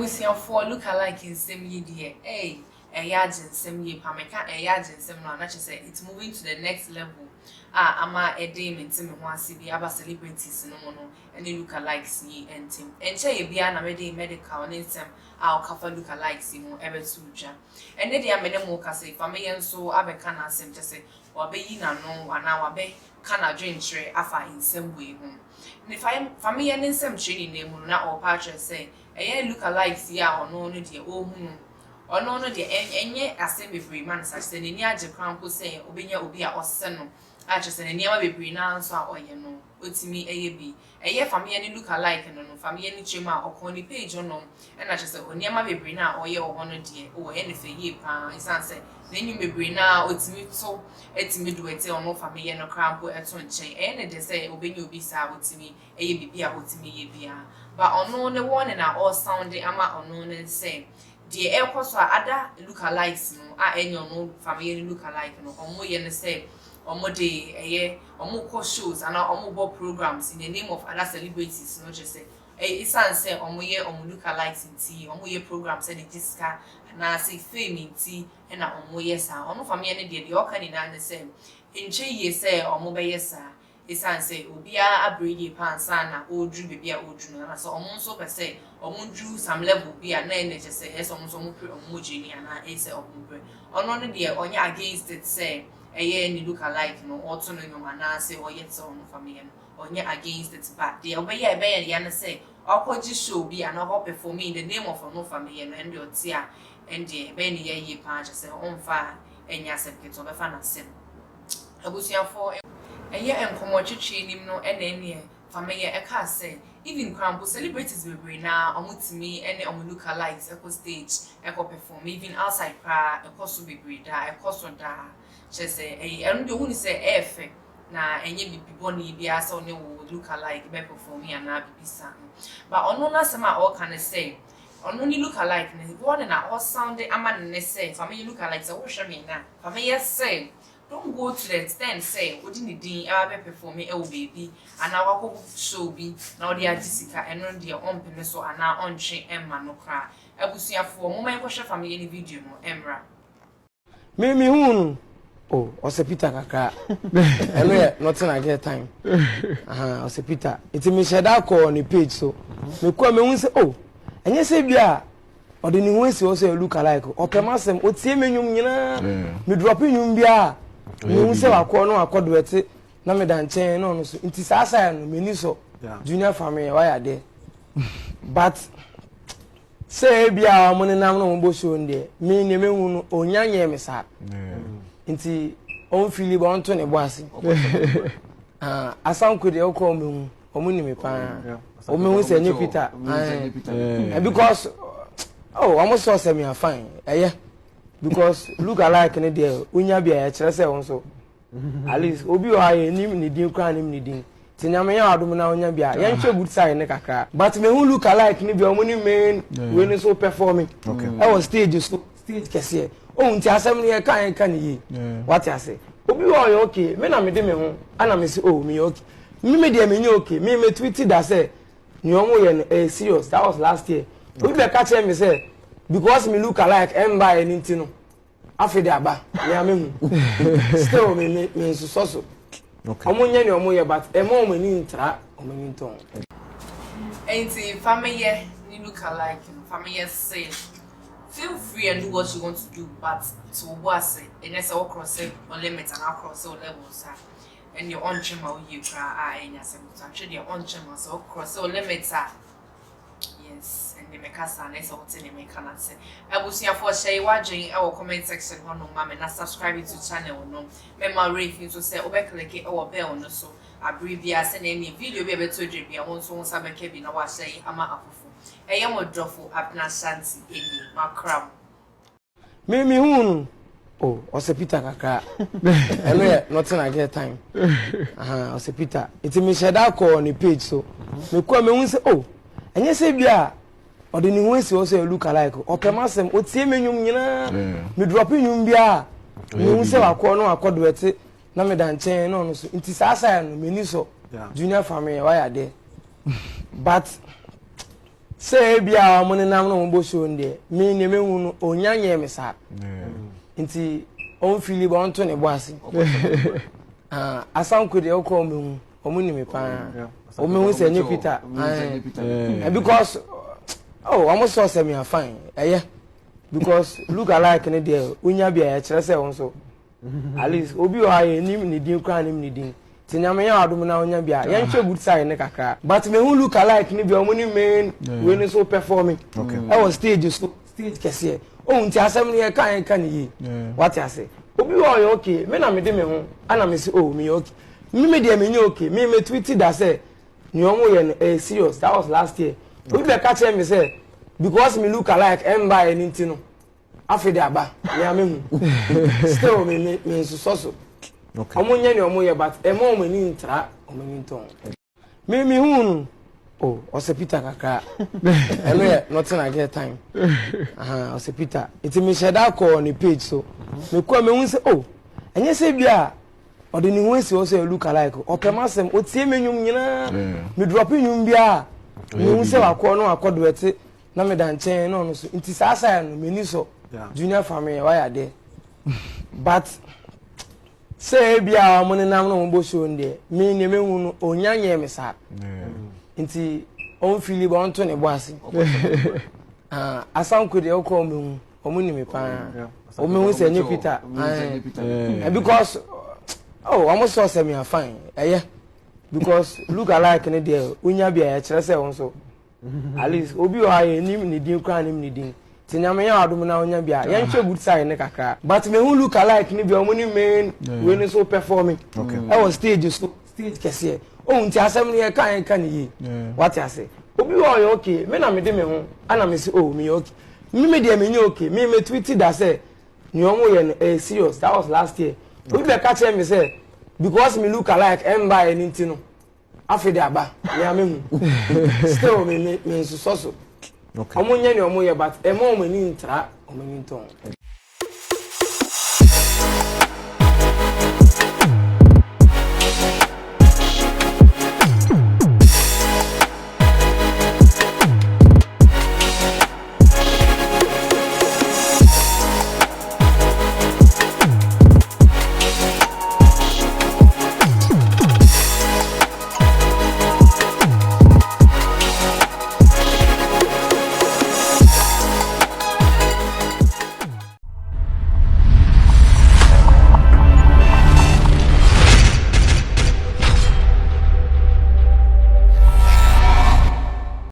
Ebusia for look alike in same year. Hey, a yard in same year. Pameka a yard in same now. Not say it's moving to the next level. Ama a dame and Tim one CB about celebrities no mono and they look alike see and Tim. And say be an already medical and some our cover look alike see more ever suja. And then they are many more say Fameye and so Abekana sem just say or be in no and our be can drink tray afa in some way home. And if I am Fameye and some training name will not or patch say a look alike see or no dear oh or no dear and yet as same be man such then in your crown who say Obinya Obia or Seno. I just say never be pronounced or you know, ultimately a be a year for me any look alike and no family any chima or corny page or no, and I just say, never be brina or ye or 100 year or anything ye it's answer. Then you may bring now, ultimately so it's me do it or no family and no crown put at one chain, and they say, obey you be sour to me, a be a ultimately be. But unknown the one and I all sounding ama unknown and say. The airports are other look alikes, no, any no family look alike, no, or more yen say. Omo day a year or more shows and our omo programs in the name of other celebrities, not just say it's answer omo year omo look alikes in tea, omo year programs and it is car and I say fame in tea and our omo yes, omo for me any day the all can in the same. In 3 years say omo be yes, it's answer obia a brady pan sana old drew baby old drew and so omo so per se omo drew some level be a nine just say yes omo so omo genie and I say omo bread on one day on ya against it say. Any look alike, no, also no man say or yet so for me or yet against it, but the obey a bear and say, or could you show be an hope for me in the name of no family and your tear and the Benny ye punch say on fire and yasset of a fan sin. I was here for a year and commodity him no and any family a car say. Even crumble celebrities will bring now to me any look alike echo stage, echo perform, even outside cry, a cost to be breeder, a cost on da. She say, I don't say F na and ye be bonny be as on you look alike, be performing and not be something. But on no summer all can say, on only look alike, one and all sounding a man say, for me look alike, so wash me now. For me, yes, say. Don't go to the extent say, wouldn't the dean ever perform oh baby, and our hope show be now dear Jessica and run their own pencil and now on chain Emma no cry. I will see a for moment question from any video no Emra. Me who oh, was a Peter Kaka. Anyway, nothing I get time. Was a Peter. It's a Michelle Darko on the page so. Me come and say oh, and you say bia. Or the new ones also look alike. Or Pemasem, what see me me dropping you bia. You say I call no accord with it. Na me dan chain no so. It is asa no me ni so. Junior family why are there? But say bia mo ne nam no mo show ndie. Me ne me hu onyanye me sa. Nti on fili ba on to ne bo ase. Asan ko de o call me hu. O mu ni me pa. O me hu say nye Peter. Because oh, almost saw me are fine. Yeah. Because look alike in there. Unya be a chere say won so. At least obi o aye nim ni din kra nim ni din. Tinyame ya adum na unya be a. Yen hwe good side ne kakra. But me who look alike ni be o moni main we ni so performing. Okay. I was stage kese. Oh, nti asem ne kan yi. What I say? Obi o okay. Me na me de me ho. Ana me say oh me okay. Me de me okay. Me tweeted that say nyomo ye serious. That was last year. We be catch me say because me look alike and buy anything no afi de aba ya me hu still me so okay omunye ni omuye but e mo mo ni ntra o me ni ton enti Fameye ni look alike Fameye say feel free and do what you want to do but to was and yes all cross it on limits and across all levels and your own chima you cry and yes actually your own chima so cross all limits yes and the mekasa and so what in make can say I will see for share watching our comment section on no mama and subscribe to channel no remember review to say over click our bell no so abbreviate send any video be able to do be I want so sabe ke bi na wa say ama afofo e yam drofo abna shanti eni makram me hu oh was a Peter Kaka. Anyway, nothing I get time. Was a Peter. It's a Michelle Darko on the page so. Me come and say oh. And you say bia or the new ones also look alike. Or Pemasem what see me nyina. Me dropping you bia. Me say I call no accord with it. Na me dan chain no so. It is asa no me ni so. Junior family why are there? But say be our money now no bo show ndie me ne mehu no onyanye me sa nti on fili ba on to ne bo ase asan ko de okọ mehu omuni me pa o mehu say nye Peter because almost so say me are fine because look alike ne there unya bia ya kire say won so at least obi o aye nim ni din kra nim ni din tinyame ya adum na unya bia ya nhwe good side ne kakra but me who look alike ne bia omuni main we ne so performing I was stage kese o nti asem ne kan yi what you say obi o aye okay me na me de me ho ana me say oh me okay me de me nye okay me tweeted that say ni omo ye serious that was last year we be catch me say because me look alike and buy anything no afede aba ya me hu still me so okay omunye ni omo ye but e mo mo ni ntra omo ni nton me hu oh ose Peter kakra eno ye nothing I get time ose Peter it me share that call on the page so me ko me hu say oh enye say bia odi ni hu say o say look alike opemasem o tie me nyum nyina me drop nyum bia me hu say wakọ no akodo ete na me dan chen no so nti sasa no me ni so junior family why are there but say bia money nam no bo show ndie me ne mehu no onyanye me sa nti on fili ba on to ne bo ase asan ko de okọ mehu omuni me pa o mehu say nye Peter because almost so say me are fine because look alike ne there unya bia ya kire say won so at least obi o aye nim ni din kra nim ni din tinyame ya adum na unya bia ya nhwe good side ne kakra but me who look alike ne bia omuni main we ne so performing I was stage kese o nti asem ne kan yi what you say obi o aye okay me na me de me ho ana me say oh me okay me de me nye okay me tweeted that say ni omo ye serious that was last year we be catch me say because me look alike and buy anything no afede aba ya me hu still me so okay omunye ni omo ye but e mo mo ni ntra omo ni nton